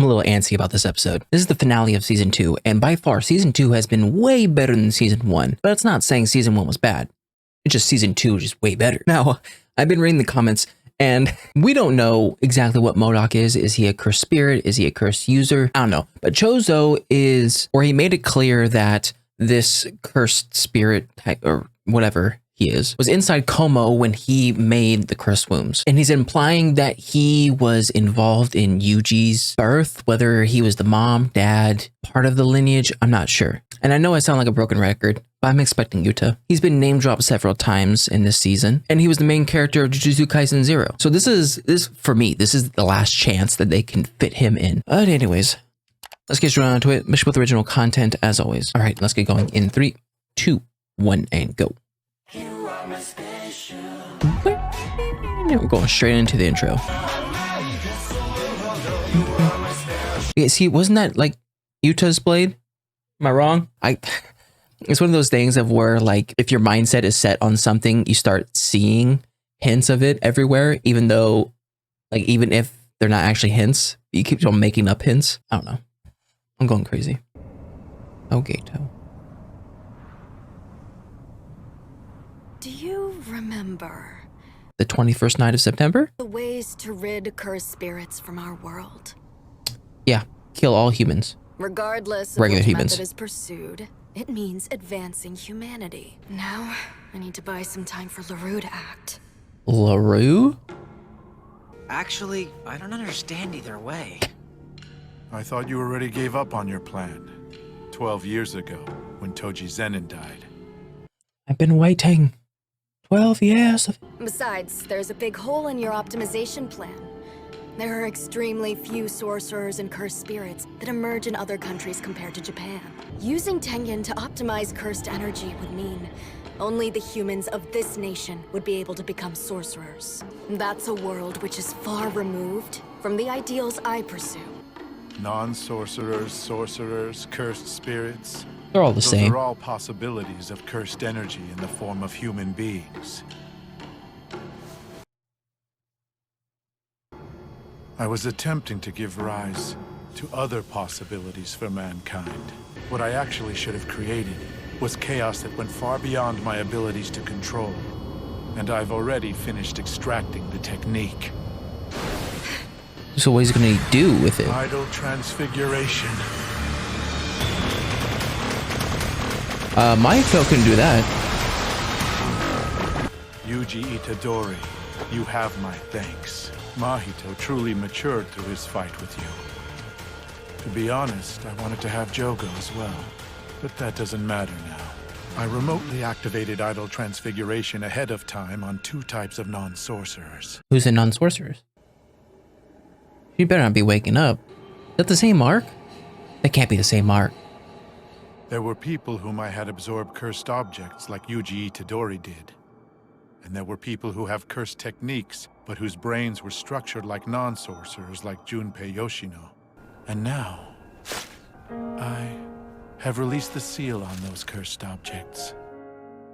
I'm a little antsy about this episode. This is the finale of season 2, and by far, season 2 has been way better than season 1. But it's not saying season 1 was bad. It's just season 2 is just way better. Now, I've been reading the comments, and we don't know exactly what MODOK is. Is he a cursed spirit? Is he a cursed user? I don't know. But Chozo is, or he made it clear that this cursed spirit type, or whatever he is, was inside Como when he made the cursed wombs. And he's implying that he was involved in Yuji's birth, whether he was the mom, dad, part of the lineage, I'm not sure. And I know I sound like a broken record, but I'm expecting Yuta. He's been name dropped several times in this season, and he was the main character of Jujutsu Kaisen 0. So this for me, this is the last chance that they can fit him in. But anyways, let's get straight on to it. Mission with original content as always. All right, let's get going in 3, 2, 1, and go. We're going straight into the intro. Yeah, see, wasn't that like Yuta's blade? Am I wrong? It's one of those things of where, like, if your mindset is set on something, you start seeing hints of it everywhere, even though, like, even if they're not actually hints, you keep on making up hints. I don't know. I'm going crazy. Oh, Gato. Do you remember The 21st night of September? the ways to rid cursed spirits from our world? Yeah, kill all humans. Regardless of Regular which humans. method is pursued, it means advancing humanity. Now, I need to buy some time for LaRue to act. LaRue? Actually, I don't understand either way. I thought you already gave up on your plan 12 years ago when Toji Zenin died. I've been waiting 12 years. Besides, there's a big hole in your optimization plan. There are extremely few sorcerers and cursed spirits that emerge in other countries compared to Japan. Using Tengen to optimize cursed energy would mean only the humans of this nation would be able to become sorcerers. That's a world which is far removed from the ideals I pursue. Non-sorcerers, sorcerers, cursed spirits. They're all the Those same. are all possibilities of cursed energy in the form of human beings. I was attempting to give rise to other possibilities for mankind. What I actually should have created was chaos that went far beyond my abilities to control. And I've already finished extracting the technique. So what is he going to do with it? Idle transfiguration. Mahito couldn't do that. Yuji Itadori, you have my thanks. Mahito truly matured through his fight with you. To be honest, I wanted to have Jogo as well, but that doesn't matter now. I remotely activated Idle Transfiguration ahead of time on 2 types of non-sorcerers. Who's the non-sorcerers? You better not be waking up. Is that the same mark? That can't be the same mark. There were people whom I had absorbed cursed objects like Yuji Itadori did. And there were people who have cursed techniques, but whose brains were structured like non-sorcerers like Junpei Yoshino. And now, I have released the seal on those cursed objects.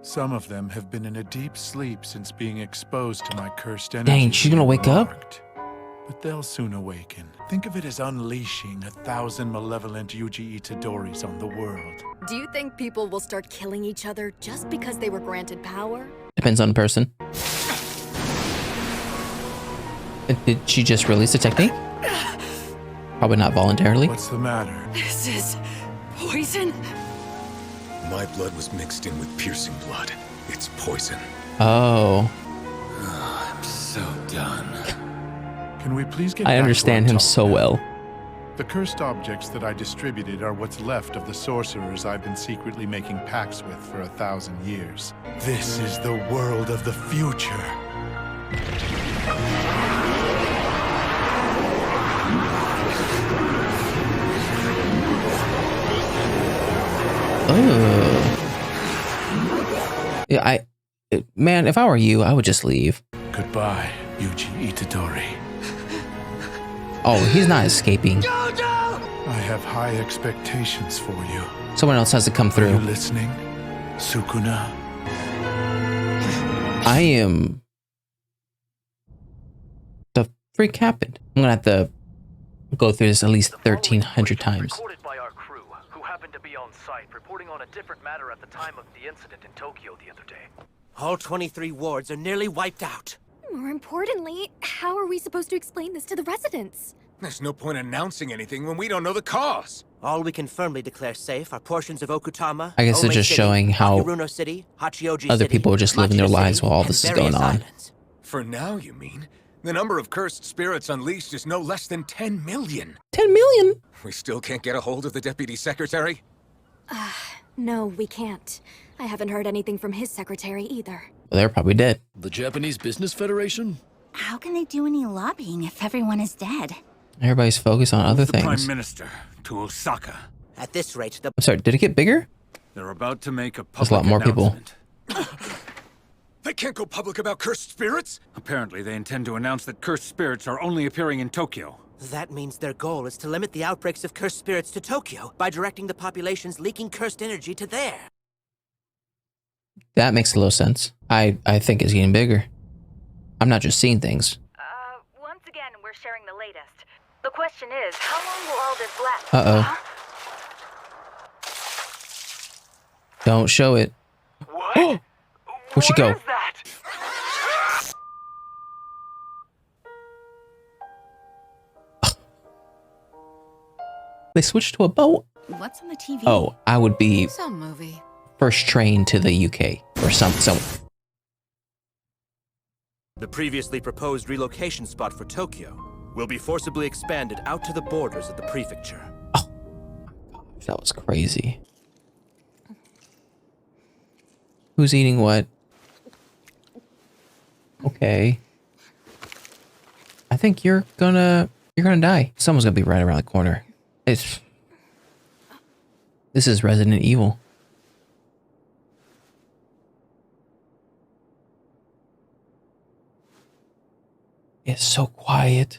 Some of them have been in a deep sleep since being exposed to my cursed energy. Dang, she's gonna wake up? But they'll soon awaken. Think of it as unleashing 1,000 malevolent Yuji Itadoris on the world. Do you think people will start killing each other just because they were granted power? Depends on the person. Did she just release the technique? Probably not voluntarily. What's the matter? This is poison. My blood was mixed in with piercing blood. It's poison. Oh. I'm so done. Can we please get I back to understand our him talk so now? well. The cursed objects that I distributed are what's left of the sorcerers I've been secretly making pacts with for 1,000 years. This is the world of the future. Oh. Yeah, man, if I were you, I would just leave. Goodbye, Yuji Itadori. Oh, he's not escaping. I have high expectations for you. Someone else has to come Are you through. listening, Sukuna? I am... The freak happened? I'm gonna have to Go through this at least 1,300 times. Recorded by our crew, who happened to be on site, reporting on a different matter at the time of the incident in Tokyo the other day. All 23 wards are nearly wiped out. More importantly, how are we supposed to explain this to the residents? There's no point announcing anything when we don't know the cause. All we can firmly declare safe are portions of Okutama, I guess they're Ome just City, showing how Hakuruno City, Hachioji other City, people are just living their Machida lives City, while all and this is various going on. islands. For now, you mean? The number of cursed spirits unleashed is no less than 10 million. 10 million? We still can't get a hold of the deputy secretary? No, we can't. I haven't heard anything from his secretary either. Well, they're probably dead. The Japanese Business Federation? How can they do any lobbying if everyone is dead? Everybody's focused on other The Prime things. Minister to Osaka. At this rate, the I'm sorry, did it get bigger? They're about to make a There's public a lot more people. announcement. They can't go public about cursed spirits? Apparently, they intend to announce that cursed spirits are only appearing in Tokyo. that means their goal is to limit the outbreaks of cursed spirits to Tokyo by directing the population's leaking cursed energy to there. That makes a little sense. I think it's getting bigger. I'm not just seeing things. Once again, we're sharing the latest. The question is, how long will all this last? Uh-oh. Don't show it. What? Where'd she go? What is that? They switched to a boat? What's on the TV? Oh, I would be Some movie. first train to the UK. Or some. The previously proposed relocation spot for Tokyo will be forcibly expanded out to the borders of the prefecture. That was crazy. Who's eating what? Okay. I think you're gonna die. Someone's gonna be right around the corner. This is Resident Evil. It's so quiet.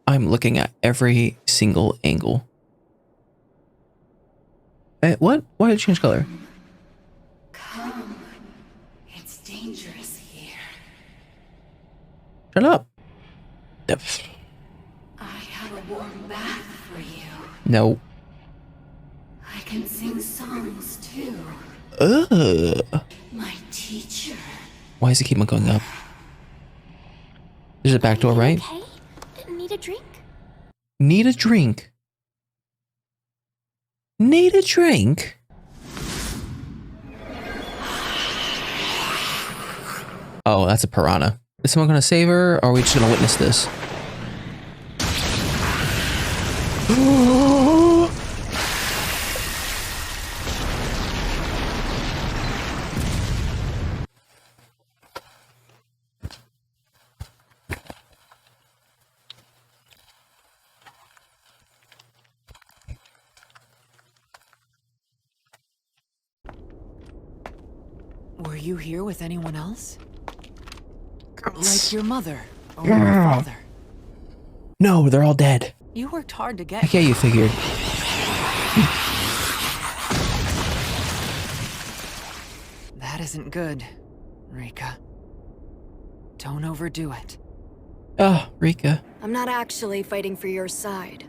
I'm looking at every single angle. What? Why did it change color? Come. It's dangerous here. Shut up. I have a warm bath for you. No. I can sing songs too. Ugh. My teacher. Why does it keep on going up? There's a back door, right? Okay. Need a drink? Need a drink. Need a drink? Oh, that's a piranha. Is someone gonna save her, or are we just gonna witness this? Were you here with anyone else? Like your mother or your father? No, they're all dead. You worked hard to get Heck yeah, you figured. That isn't good, Rika. Don't overdo it. Oh, Rika. I'm not actually fighting for your side.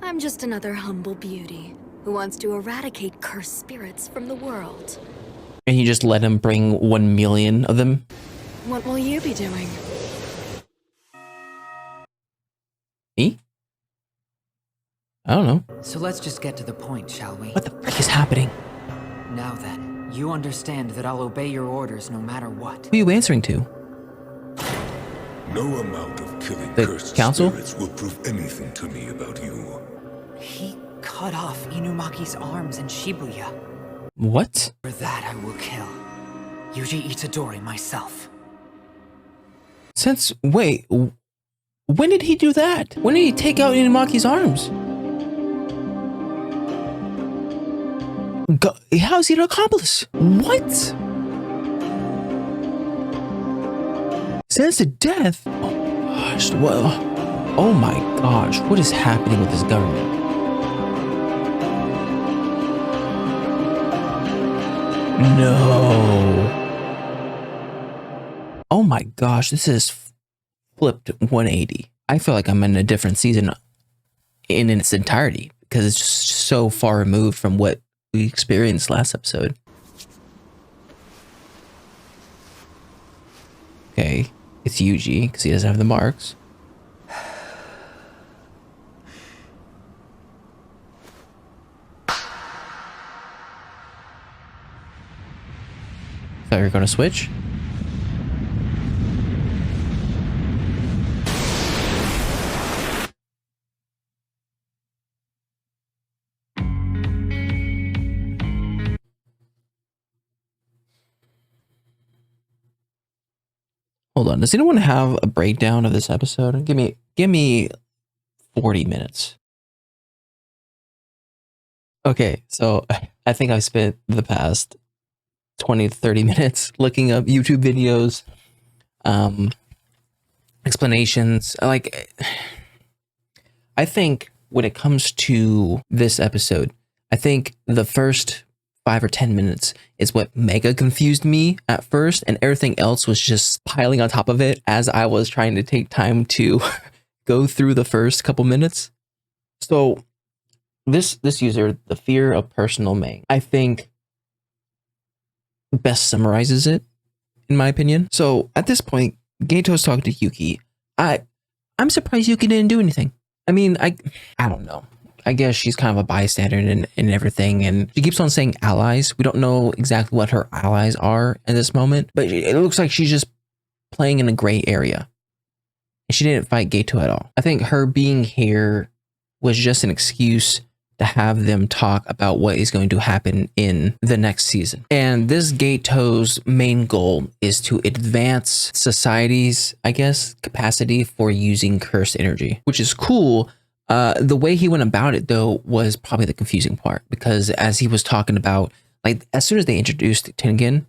I'm just another humble beauty who wants to eradicate cursed spirits from the world. And you just let him bring 1 million of them? What will you be doing? Me? I don't know. So let's just get to the point, shall we? What the frick is happening? Now then, you understand that I'll obey your orders no matter what. Who are you answering to? No amount of killing The cursed council? spirits will prove anything to me about you. He cut off Inumaki's arms in Shibuya. What? For that I will kill Yuji Itadori myself. Wait, when did he do that? When did he take out Inumaki's arms? How is he an accomplice? What? Sentenced to death? Oh gosh, oh my gosh, what is happening with this government? No. Oh my gosh, this is flipped 180. I feel like I'm in a different season in its entirety because it's just so far removed from what we experienced last episode. Okay, it's Yuji because he doesn't have the marks. Thought you were gonna switch? Hold on. Does anyone have a breakdown of this episode? Give me 40 minutes. Okay, so I think I spent the past 20 to 30 minutes looking up YouTube videos, explanations. Like, I think when it comes to this episode, I think the first 5 or 10 minutes is what mega confused me at first, and everything else was just piling on top of it as I was trying to take time to go through the first couple minutes. So this user, the fear of personal main, I think best summarizes it, in my opinion. So at this point, Gato's talking to Yuki. I'm surprised Yuki didn't do anything. I mean, I don't know. I guess she's kind of a bystander and everything, and she keeps on saying allies. We don't know exactly what her allies are at this moment, but it looks like she's just playing in a gray area. And she didn't fight Gato at all. I think her being here was just an excuse to have them talk about what is going to happen in the next season. And this Gato's main goal is to advance society's, I guess, capacity for using cursed energy, which is cool. The way he went about it, though, was probably the confusing part, because as he was talking about, like, as soon as they introduced Tengen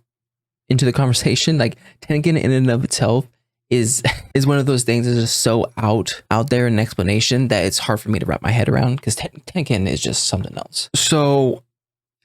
into the conversation, like, Tengen in and of itself is one of those things that is just so out there in explanation that it's hard for me to wrap my head around, because Tengen is just something else. So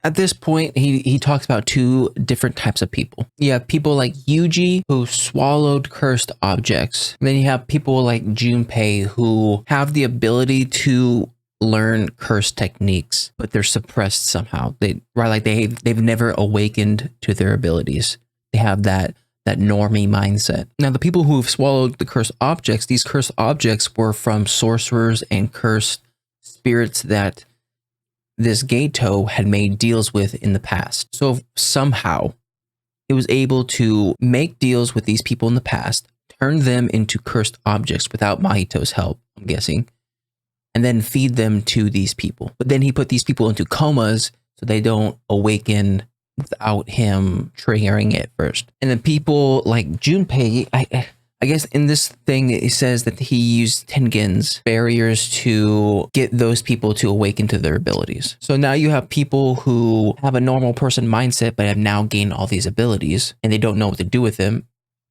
at this point, he talks about two different types of people. You have people like Yuji, who swallowed cursed objects. And then you have people like Junpei, who have the ability to learn cursed techniques, but they're suppressed somehow. They've never awakened to their abilities. They have that normie mindset. Now, the people who have swallowed the cursed objects, these cursed objects were from sorcerers and cursed spirits that this Gato had made deals with in the past. So somehow it was able to make deals with these people in the past, turn them into cursed objects without Mahito's help, I'm guessing, and then feed them to these people. But then he put these people into comas so they don't awaken without him triggering it first. And then people like Junpei, I guess in this thing, it says that he used Tengen's barriers to get those people to awaken to their abilities. So now you have people who have a normal person mindset, but have now gained all these abilities and they don't know what to do with them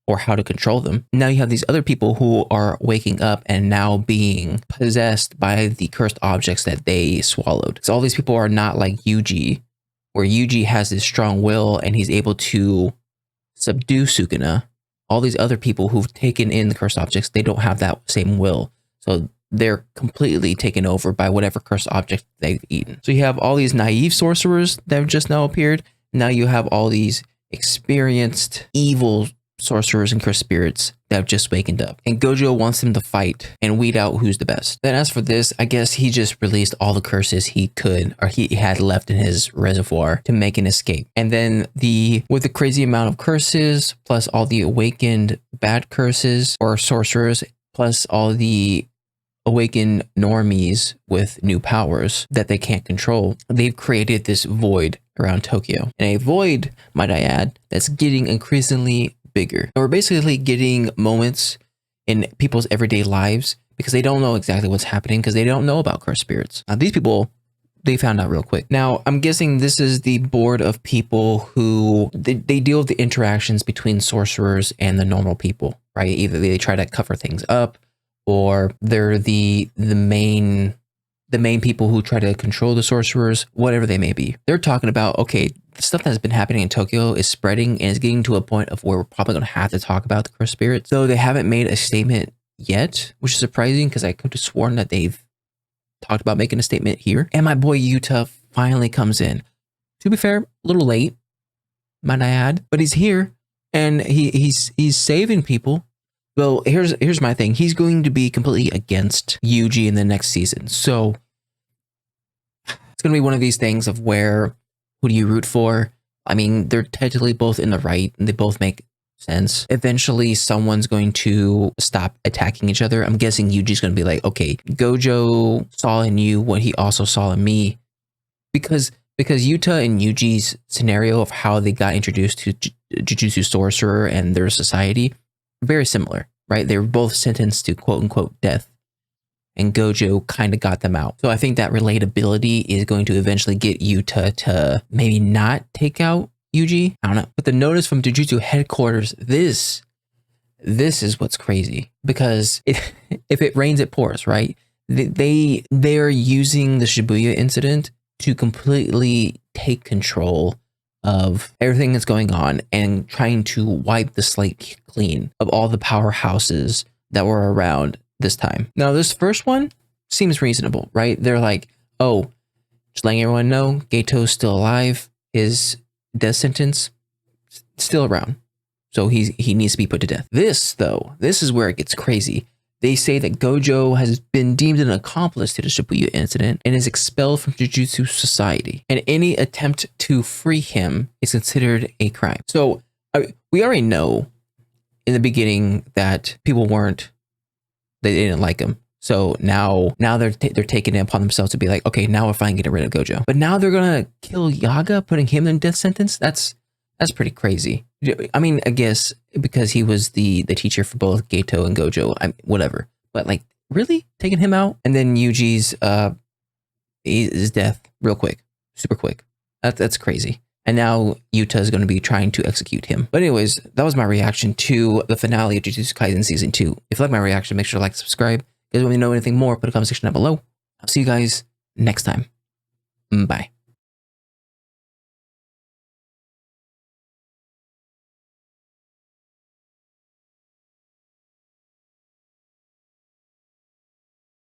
or how to control them. Now you have these other people who are waking up and now being possessed by the cursed objects that they swallowed. So all these people are not like Yuji, where Yuji has this strong will and he's able to subdue Sukuna. All these other people who've taken in the cursed objects, they don't have that same will. So they're completely taken over by whatever cursed object they've eaten. So you have all these naive sorcerers that have just now appeared. Now you have all these experienced evil sorcerers and cursed spirits that have just wakened up. And Gojo wants them to fight and weed out who's the best. Then as for this, I guess he just released all the curses he could, or he had left in his reservoir to make an escape. And then with the crazy amount of curses, plus all the awakened bad curses or sorcerers, plus all the awakened normies with new powers that they can't control, they've created this void around Tokyo. And a void, might I add, that's getting increasingly bigger. And we're basically getting moments in people's everyday lives because they don't know exactly what's happening because they don't know about cursed spirits. Now, these people, they found out real quick. Now, I'm guessing this is the board of people who they deal with the interactions between sorcerers and the normal people, right? Either they try to cover things up, or they're the main people who try to control the sorcerers, whatever they may be. They're talking about, okay, the stuff that's been happening in Tokyo is spreading and it's getting to a point of where we're probably going to have to talk about the cursed spirits. So they haven't made a statement yet, which is surprising because I could have sworn that they've talked about making a statement here. And my boy Yuta finally comes in. To be fair, a little late, might I add, but he's here and he's saving people. Well, here's my thing. He's going to be completely against Yuji in the next season. So it's going to be one of these things of where, who do you root for? I mean, they're technically both in the right and they both make sense. Eventually, someone's going to stop attacking each other. I'm guessing Yuji's going to be like, okay, Gojo saw in you what he also saw in me. Because Yuta and Yuji's scenario of how they got introduced to Jujutsu Sorcerer and their society, very similar, right? They were both sentenced to quote unquote death. And Gojo kind of got them out. So I think that relatability is going to eventually get Yuta to maybe not take out Yuji. I don't know. But the notice from Jujutsu headquarters, this is what's crazy. Because if it rains, it pours, right? They're using the Shibuya incident to completely take control of everything that's going on and trying to wipe the slate clean of all the powerhouses that were around this time. Now, this first one seems reasonable, right? They're like, oh, just letting everyone know, Gato's still alive. His death sentence still around. So he needs to be put to death. This, though, this is where it gets crazy. They say that Gojo has been deemed an accomplice to the Shibuya incident and is expelled from Jujutsu Society. And any attempt to free him is considered a crime. So we already know in the beginning that people they didn't like him. So now they're taking it upon themselves to be like, okay, now we're finally getting rid of Gojo. But now they're gonna kill Yaga, putting him in death sentence. That's pretty crazy. I mean, I guess because he was the teacher for both Gato and Gojo, whatever. But like, really taking him out, and then Yuji's his death real quick, super quick. That's crazy. And now Yuta is going to be trying to execute him. But anyways, that was my reaction to the finale of Jujutsu Kaisen Season 2. If you like my reaction, make sure to like, subscribe. If you guys want me to know anything more, put a comment section down below. I'll see you guys next time. Bye.